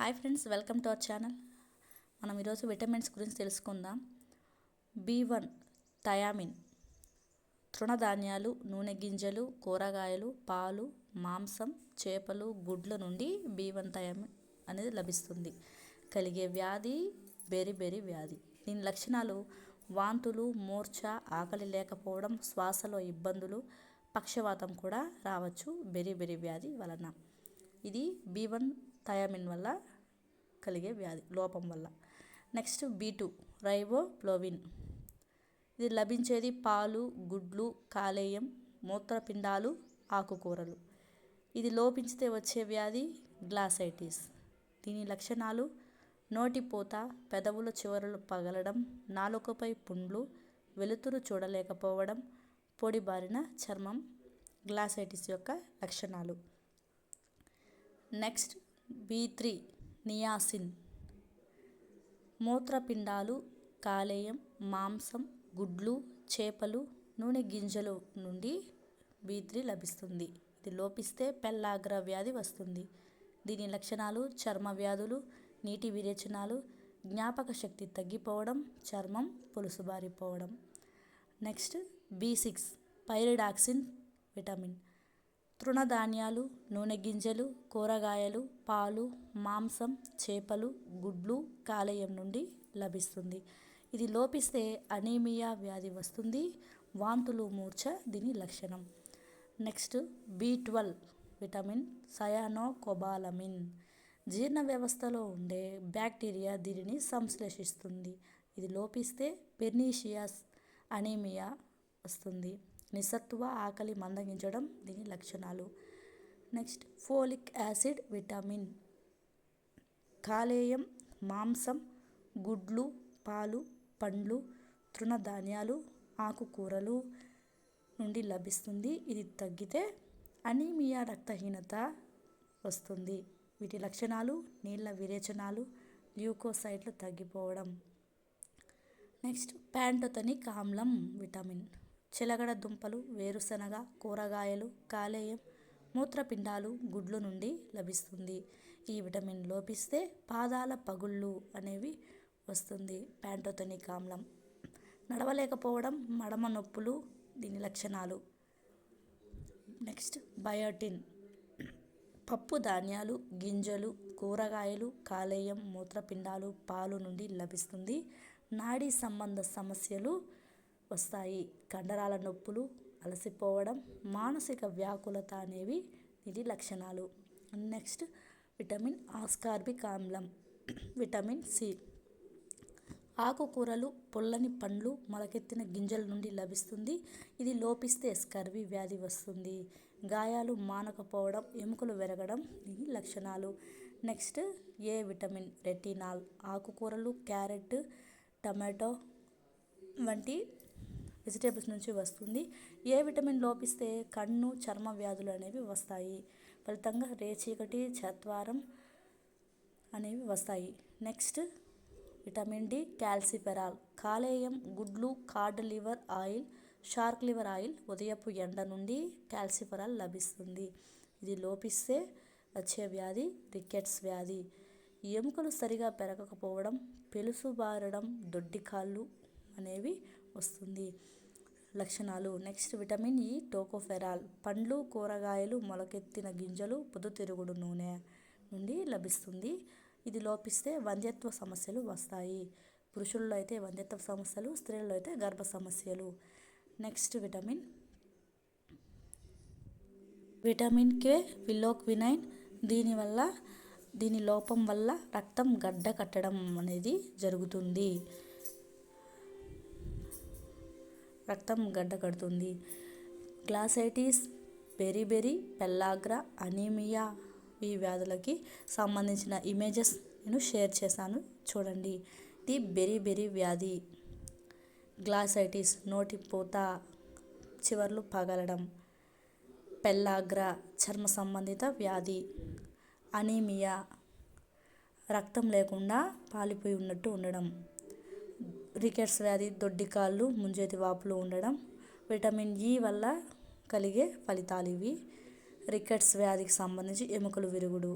Hi friends, welcome to our channel. మనం ఈరోజు vitamins గురించి తెలుసుకుందాం. B1 thiamine. తృణధాన్యాలు, నూనె గింజలు, కూరగాయలు, పాలు, మాంసం, చేపలు, గుడ్ల నుండి B1 థయామిన్ అనేది లభిస్తుంది. కలిగే వ్యాధి బెరిబెరి వ్యాధి. దీని లక్షణాలు వాంతులు, మూర్ఛ, ఆకలి లేకపోవడం, శ్వాసలో ఇబ్బందులు, పక్షవాతం కూడా రావచ్చు బెరిబెరి వ్యాధి వలన. ఇది B1 థయామిన్ వల్ల కలిగే వ్యాధి లోపం వల్ల. Next B2 riboflavin. ఇది లభించేది పాలు, గుడ్లు, కాలేయం, మూత్రపిండాలు, ఆకుకూరలు. ఇది లోపించితే వచ్చే వ్యాధి గ్లాసైటిస్. దీని లక్షణాలు నోటిపూత, పెదవుల చివరలు పగలడం, నాలుకపై పుండ్లు, వెలుతురు చూడలేకపోవడం, పొడిబారిన చర్మం గ్లాసైటిస్ యొక్క లక్షణాలు. Next B3 niacin. మూత్రపిండాలు, కాలేయం, మాంసం, గుడ్లు, చేపలు, నూనె గింజలు నుండి B3 లభిస్తుంది. ఇది లోపిస్తే పెల్లాగ్ర వ్యాధి వస్తుంది. దీని లక్షణాలు చర్మ వ్యాధులు, నీటి విరేచనాలు, జ్ఞాపక శక్తి తగ్గిపోవడం, చర్మం పొలుసుబారిపోవడం. Next B6 pyridoxine vitamin. తృణధాన్యాలు, నూనె గింజలు, కూరగాయలు, పాలు, మాంసం, చేపలు, గుడ్లు, కాలేయం నుండి లభిస్తుంది. ఇది లోపిస్తే అనీమియా వ్యాధి వస్తుంది, వాంతులు, మూర్ఛ దీని లక్షణం. Next B12 vitamin సయానోకోబాలమిన్. జీర్ణ వ్యవస్థలో ఉండే బ్యాక్టీరియా దీనిని సంశ్లేషిస్తుంది. ఇది లోపిస్తే పెర్నీషియస్ అనీమియా వస్తుంది. నిస్సత్తువ, ఆకలి మందగించడం దీని లక్షణాలు. Next folic acid vitamin. కాలేయం, మాంసం, గుడ్లు, పాలు, పండ్లు, తృణధాన్యాలు, ఆకుకూరలు నుండి లభిస్తుంది. ఇది తగ్గితే అనీమియా రక్తహీనత వస్తుంది. వీటి లక్షణాలు నీళ్ళ విరేచనాలు, ల్యూకోసైట్లు తగ్గిపోవడం. నెక్స్ట్ ప్యాంటోథెనిక్ ఆమ్లం విటమిన్. చిలగడ దుంపలు, వేరుశనగ, కూరగాయలు, కాలేయం, మూత్రపిండాలు, గుడ్లు నుండి లభిస్తుంది. ఈ విటమిన్ లోపిస్తే పాదాల పగుళ్ళు అనేవి వస్తుంది. ప్యాంటోథెనిక్ ఆమ్లం. నడవలేకపోవడం, మడమ నొప్పులు దీని లక్షణాలు. Next biotin. పప్పు ధాన్యాలు, గింజలు, కూరగాయలు, కాలేయం, మూత్రపిండాలు, పాలు నుండి లభిస్తుంది. నాడీ సంబంధ సమస్యలు వస్తాయి. కండరాల నొప్పులు, అలసిపోవడం, మానసిక వ్యాకులత అనేవి ఇది లక్షణాలు. నెక్స్ట్ విటమిన్ ఆస్కార్బిక్ ఆమ్లం. Vitamin C. ఆకుకూరలు, పుల్లని పండ్లు, మొలకెత్తిన గింజల నుండి లభిస్తుంది. ఇది లోపిస్తే స్కర్వీ వ్యాధి వస్తుంది. గాయాలు మానకపోవడం, ఎముకలు విరగడం దీని లక్షణాలు. నెక్స్ట్ ఏ విటమిన్ రెటినాల్. ఆకుకూరలు, క్యారెట్, టమాటో వంటి వెజిటేబుల్స్ నుంచి వస్తుంది. ఏ విటమిన్ లోపిస్తే కన్ను, చర్మ వ్యాధులు అనేవి వస్తాయి. ఫలితంగా రేచీకటి, చత్వారం అనేవి వస్తాయి. Next vitamin D calciferol. కాలేయం, గుడ్లు, cod liver oil, shark liver oil, ఉదయపు ఎండ నుండి కాల్సిఫెరాల్ లభిస్తుంది. ఇది లోపిస్తే వచ్చే వ్యాధి రికెట్స్ వ్యాధి. ఎముకలు సరిగా పెరగకపోవడం, పెలుసుబారడం, దొడ్డి కాళ్ళు అనేవి వస్తుంది లక్షణాలు. Next vitamin E tocopherol. పండ్లు, కూరగాయలు, మొలకెత్తిన గింజలు, పొద్దుతిరుగుడు నూనె నుండి లభిస్తుంది. ఇది లోపిస్తే వంధ్యత్వ సమస్యలు వస్తాయి. పురుషుల్లో అయితే వంధ్యత్వ సమస్యలు, స్త్రీల్లో అయితే గర్భ సమస్యలు. నెక్స్ట్ విటమిన్ కే విలోక్వినైన్. దీని లోపం వల్ల రక్తం గడ్డ కట్టడం అనేది జరుగుతుంది. రక్తం గడ్డ కడుతుంది. గ్లాసైటిస్, బెరిబెరి, పెల్లాగ్ర, అనీమియా ఈ వ్యాధులకి సంబంధించిన ఇమేజెస్ నేను షేర్ చేశాను, చూడండి. ఇది బెరిబెరి వ్యాధి. గ్లాసైటిస్ నోటిపూత, చివర్లు పగలడం. పెల్లాగ్ర చర్మ సంబంధిత వ్యాధి. అనీమియా రక్తం లేకుండా పాలిపోయి ఉన్నట్టు ఉండడం. రికెట్స్ వ్యాధి దొడ్డి కాళ్ళు, ముంజేతి వాపులు ఉండడం. విటమిన్ ఈ వల్ల కలిగే ఫలితాలు ఇవి. రికెట్స్ వ్యాధికి సంబంధించి ఎముకలు విరుగుడు.